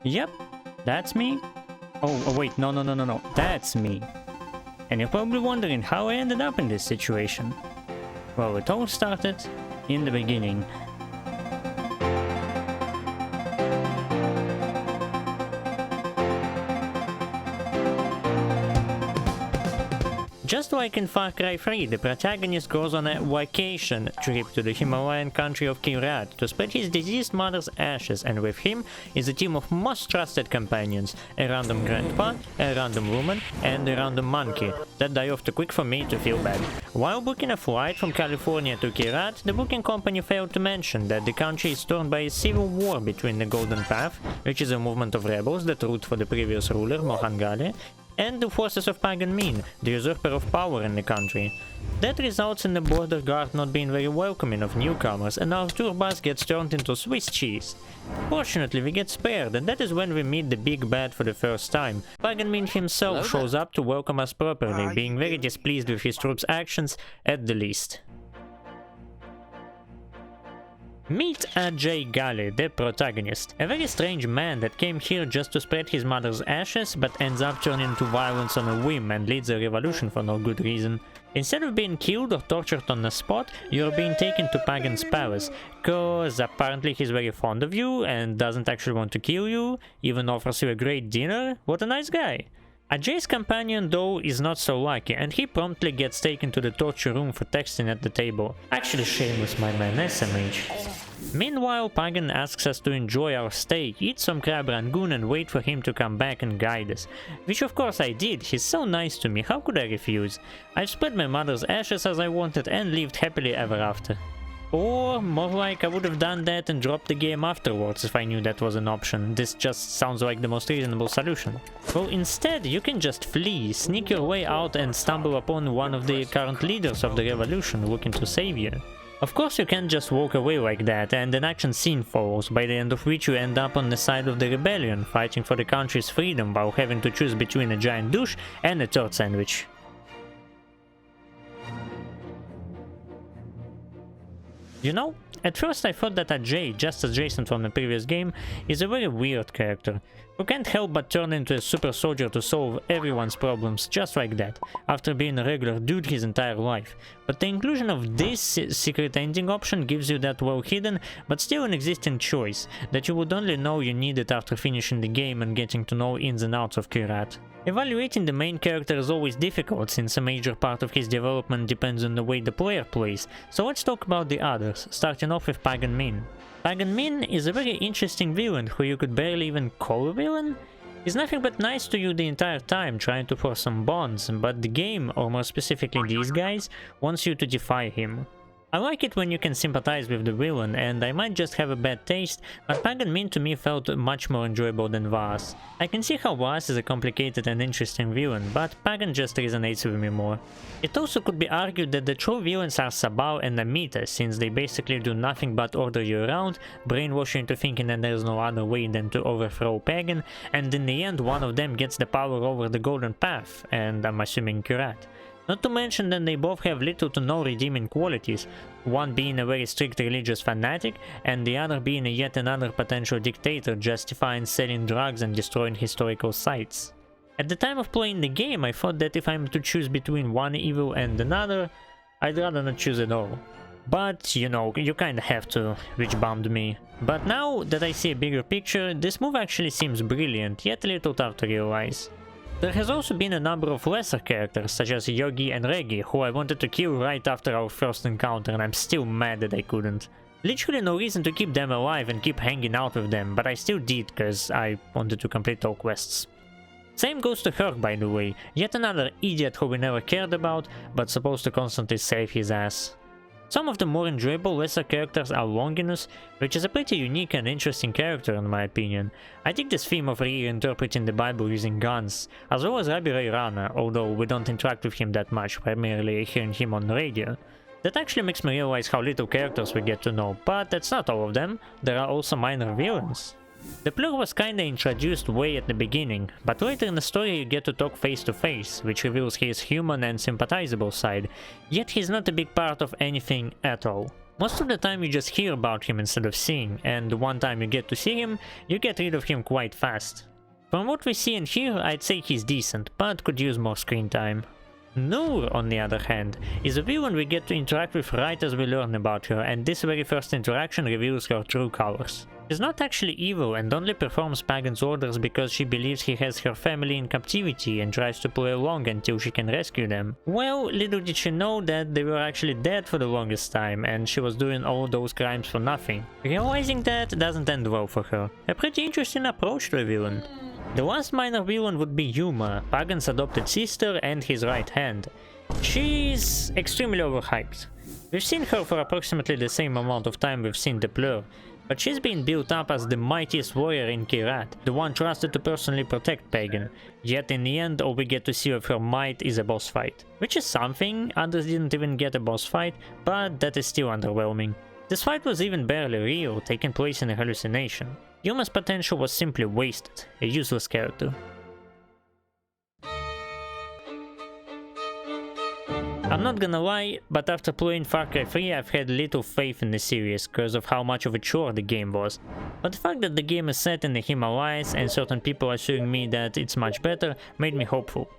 Yep, that's me. Oh wait, no, that's me. And you're probably wondering how I ended up in this situation. Well, it all started in the beginning. Just like in Far Cry 3, the protagonist goes on a vacation trip to the Himalayan country of Kyrat to spread his deceased mother's ashes, and with him is a team of most trusted companions, a random grandpa, a random woman, and a random monkey that die off too quick for me to feel bad. While booking a flight from California to Kyrat, the booking company failed to mention that the country is torn by a civil war between the Golden Path, which is a movement of rebels that root for the previous ruler, Mohangale, and the forces of Pagan Min, the usurper of power in the country. That results in the border guard not being very welcoming of newcomers, and our tour bus gets turned into Swiss cheese. Fortunately, we get spared, and that is when we meet the big bad for the first time. Pagan Min himself shows up to welcome us properly, being very displeased with his troops' actions at the least. Meet Ajay Ghale, the protagonist, a very strange man that came here just to spread his mother's ashes, but ends up turning into violence on a whim and leads a revolution for no good reason. Instead of being killed or tortured on the spot, you're being taken to Pagan's palace, cause apparently he's very fond of you and doesn't actually want to kill you, even offers you a great dinner. What a nice guy! Ajay's companion though is not so lucky, and he promptly gets taken to the torture room for texting at the table. Actually shameless, my man, SMH. Meanwhile, Pagan asks us to enjoy our stay, eat some crab rangoon and wait for him to come back and guide us. Which of course I did, he's so nice to me, how could I refuse? I've spread my mother's ashes as I wanted and lived happily ever after. Or, more like, I would have done that and dropped the game afterwards if I knew that was an option. This just sounds like the most reasonable solution. Well, instead, you can just flee, sneak your way out and stumble upon one of the current leaders of the revolution looking to save you. Of course you can't just walk away like that, and an action scene follows, by the end of which you end up on the side of the rebellion, fighting for the country's freedom while having to choose between a giant douche and a turd sandwich. You know, at first I thought that Ajay, just as Jason from the previous game, is a very weird character, who can't help but turn into a super soldier to solve everyone's problems just like that, after being a regular dude his entire life. But the inclusion of this secret ending option gives you that well hidden, but still an existing choice, that you would only know you needed after finishing the game and getting to know ins and outs of Kyrat. Evaluating the main character is always difficult, since a major part of his development depends on the way the player plays, so let's talk about the others, starting off with Pagan Min. Pagan Min is a very interesting villain who you could barely even call a villain. He's nothing but nice to you the entire time, trying to force some bonds, but the game, or more specifically these guys, wants you to defy him. I like it when you can sympathize with the villain, and I might just have a bad taste, but Pagan Min to me felt much more enjoyable than Vaas. I can see how Vaas is a complicated and interesting villain, but Pagan just resonates with me more. It also could be argued that the true villains are Sabal and Amita, since they basically do nothing but order you around, brainwash you into thinking that there's no other way than to overthrow Pagan, and in the end one of them gets the power over the Golden Path, and I'm assuming Kyrat. Not to mention that they both have little to no redeeming qualities, one being a very strict religious fanatic, and the other being a yet another potential dictator justifying selling drugs and destroying historical sites. At the time of playing the game, I thought that if I'm to choose between one evil and another, I'd rather not choose at all. But, you know, you kinda have to, which bummed me. But now that I see a bigger picture, this move actually seems brilliant, yet a little tough to realize. There has also been a number of lesser characters, such as Yogi and Reggie, who I wanted to kill right after our first encounter, and I'm still mad that I couldn't. Literally no reason to keep them alive and keep hanging out with them, but I still did, cause I wanted to complete all quests. Same goes to Herc, by the way, yet another idiot who we never cared about, but supposed to constantly save his ass. Some of the more enjoyable lesser characters are Longinus, which is a pretty unique and interesting character in my opinion. I dig this theme of reinterpreting the Bible using guns, as well as Rabbi Ray Rana, although we don't interact with him that much, primarily hearing him on the radio. That actually makes me realize how little characters we get to know, but that's not all of them, there are also minor villains. The Plur was kinda introduced way at the beginning, but later in the story you get to talk face to face, which reveals his human and sympathizable side, yet he's not a big part of anything at all. Most of the time you just hear about him instead of seeing, and the one time you get to see him, you get rid of him quite fast. From what we see and hear, I'd say he's decent, but could use more screen time. Noor, on the other hand, is a villain we get to interact with right as we learn about her, and this very first interaction reveals her true colors. She's not actually evil and only performs Pagan's orders because she believes he has her family in captivity and tries to play along until she can rescue them. Well, little did she know that they were actually dead for the longest time and she was doing all those crimes for nothing. Realizing that doesn't end well for her. A pretty interesting approach to a villain. The last minor villain would be Yuma, Pagan's adopted sister and his right hand. She's extremely overhyped. We've seen her for approximately the same amount of time we've seen the Plur, but she's been built up as the mightiest warrior in Kyrat, the one trusted to personally protect Pagan, yet in the end all we get to see of her might is a boss fight. Which is something, others didn't even get a boss fight, but that is still underwhelming. This fight was even barely real, taking place in a hallucination. Yuma's potential was simply wasted, a useless character. I'm not gonna lie, but after playing Far Cry 3 I've had little faith in the series because of how much of a chore the game was. But the fact that the game is set in the Himalayas and certain people assuring me that it's much better made me hopeful.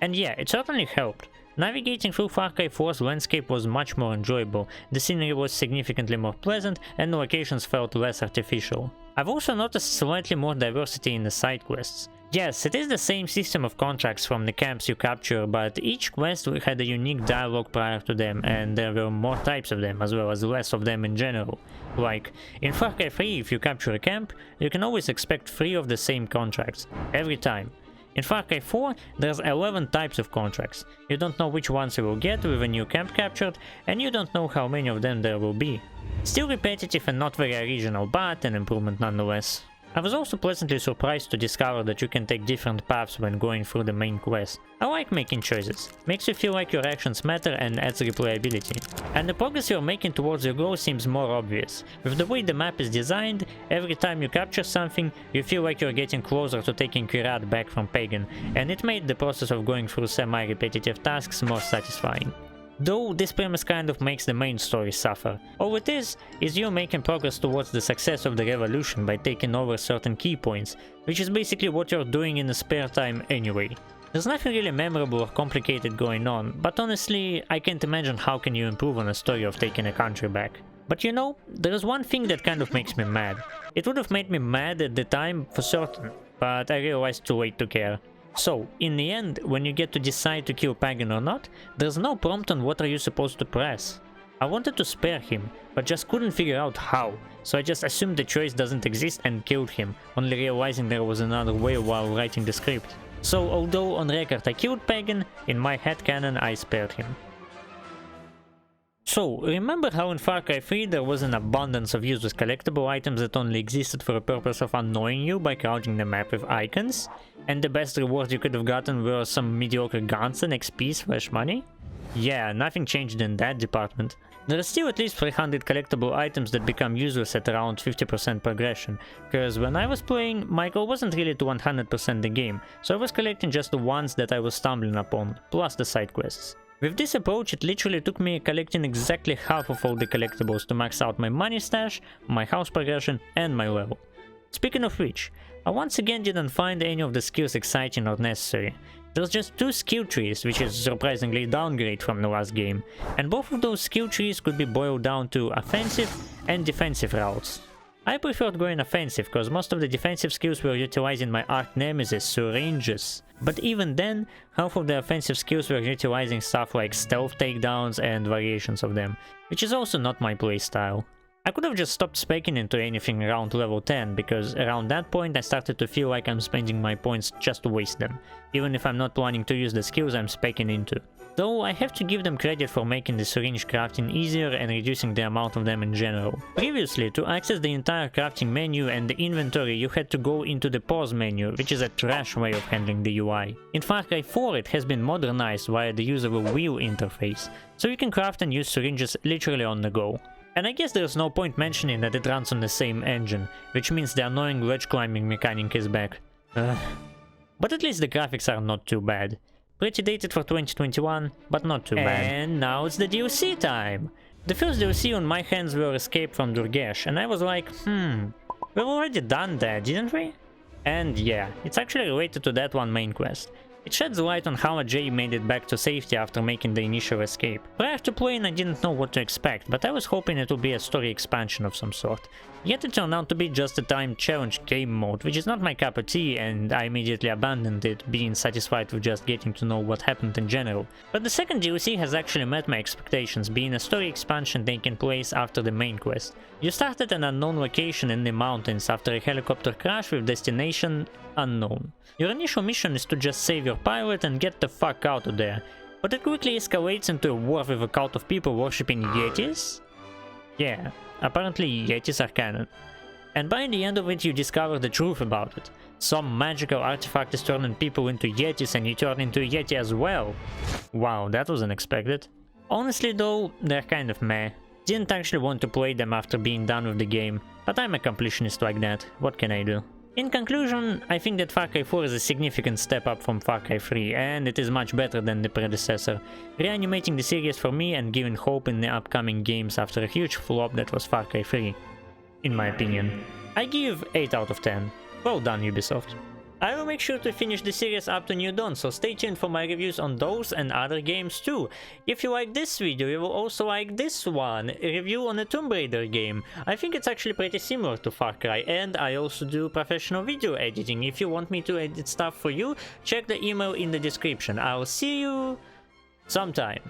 And yeah, it certainly helped. Navigating through Far Cry 4's landscape was much more enjoyable, the scenery was significantly more pleasant and the locations felt less artificial. I've also noticed slightly more diversity in the side quests. Yes, it is the same system of contracts from the camps you capture, but each quest had a unique dialogue prior to them, and there were more types of them, as well as less of them in general. Like, in Far Cry 3, if you capture a camp, you can always expect 3 of the same contracts, every time. In Far Cry 4, there's 11 types of contracts. You don't know which ones you will get with a new camp captured, and you don't know how many of them there will be. Still repetitive and not very original, but an improvement nonetheless. I was also pleasantly surprised to discover that you can take different paths when going through the main quest. I like making choices, makes you feel like your actions matter and adds replayability. And the progress you're making towards your goal seems more obvious. With the way the map is designed, every time you capture something, you feel like you're getting closer to taking Kyrat back from Pagan, and it made the process of going through semi-repetitive tasks more satisfying. Though this premise kind of makes the main story suffer. All it is you making progress towards the success of the revolution by taking over certain key points, which is basically what you're doing in the spare time anyway. There's nothing really memorable or complicated going on, but honestly, I can't imagine how can you improve on a story of taking a country back. But you know, there is one thing that kind of makes me mad. It would have made me mad at the time for certain, but I realized too late to care. So, in the end, when you get to decide to kill Pagan or not, there's no prompt on what are you supposed to press. I wanted to spare him, but just couldn't figure out how, so I just assumed the choice doesn't exist and killed him, only realizing there was another way while writing the script. So, although on record I killed Pagan, in my headcanon I spared him. So, remember how in Far Cry 3 there was an abundance of useless collectible items that only existed for the purpose of annoying you by crowding the map with icons? And the best rewards you could have gotten were some mediocre guns and XP / money? Yeah, nothing changed in that department. There are still at least 300 collectible items that become useless at around 50% progression, cause when I was playing, my goal wasn't really to 100% the game, so I was collecting just the ones that I was stumbling upon, plus the side quests. With this approach, it literally took me collecting exactly half of all the collectibles to max out my money stash, my house progression, and my level. Speaking of which, I once again didn't find any of the skills exciting or necessary. There's just 2 skill trees, which is surprisingly downgrade from the last game, and both of those skill trees could be boiled down to offensive and defensive routes. I preferred going offensive, because most of the defensive skills were utilizing my arch nemesis, syringes. But even then, half of the offensive skills were utilizing stuff like stealth takedowns and variations of them, which is also not my playstyle. I could have just stopped speccing into anything around level 10, because around that point I started to feel like I'm spending my points just to waste them, even if I'm not planning to use the skills I'm speccing into. Though I have to give them credit for making the syringe crafting easier and reducing the amount of them in general. Previously, to access the entire crafting menu and the inventory, you had to go into the pause menu, which is a trash way of handling the UI. In Far Cry 4 it has been modernized via the use of a wheel interface, so you can craft and use syringes literally on the go. And I guess there's no point mentioning that it runs on the same engine, which means the annoying ledge climbing mechanic is back. But at least the graphics are not too bad. Pretty dated for 2021, but not too bad. And now it's the DLC time! The first DLC on my hands were Escape from Durgesh, and I was like, we've already done that, didn't we? And yeah, it's actually related to that one main quest. It sheds light on how Ajay made it back to safety after making the initial escape. Prior to playing, I didn't know what to expect, but I was hoping it would be a story expansion of some sort. Yet it turned out to be just a timed challenge game mode, which is not my cup of tea, and I immediately abandoned it, being satisfied with just getting to know what happened in general. But the second DLC has actually met my expectations, being a story expansion taking place after the main quest. You start at an unknown location in the mountains after a helicopter crash with destination unknown. Your initial mission is to just save your pilot and get the fuck out of there, but it quickly escalates into a war with a cult of people worshipping yetis? Yeah, apparently yetis are canon. And by the end of it you discover the truth about it. Some magical artifact is turning people into yetis and you turn into a yeti as well. Wow, that was unexpected. Honestly though, they're kind of meh. Didn't actually want to play them after being done with the game, but I'm a completionist like that, what can I do? In conclusion, I think that Far Cry 4 is a significant step up from Far Cry 3, and it is much better than the predecessor, reanimating the series for me and giving hope in the upcoming games after a huge flop that was Far Cry 3, in my opinion. I give 8 out of 10. Well done, Ubisoft. I will make sure to finish the series up to New Dawn, so stay tuned for my reviews on those and other games too. If you like this video, you will also like this one, a review on a Tomb Raider game. I think it's actually pretty similar to Far Cry, and I also do professional video editing. If you want me to edit stuff for you, check the email in the description. I'll see you sometime.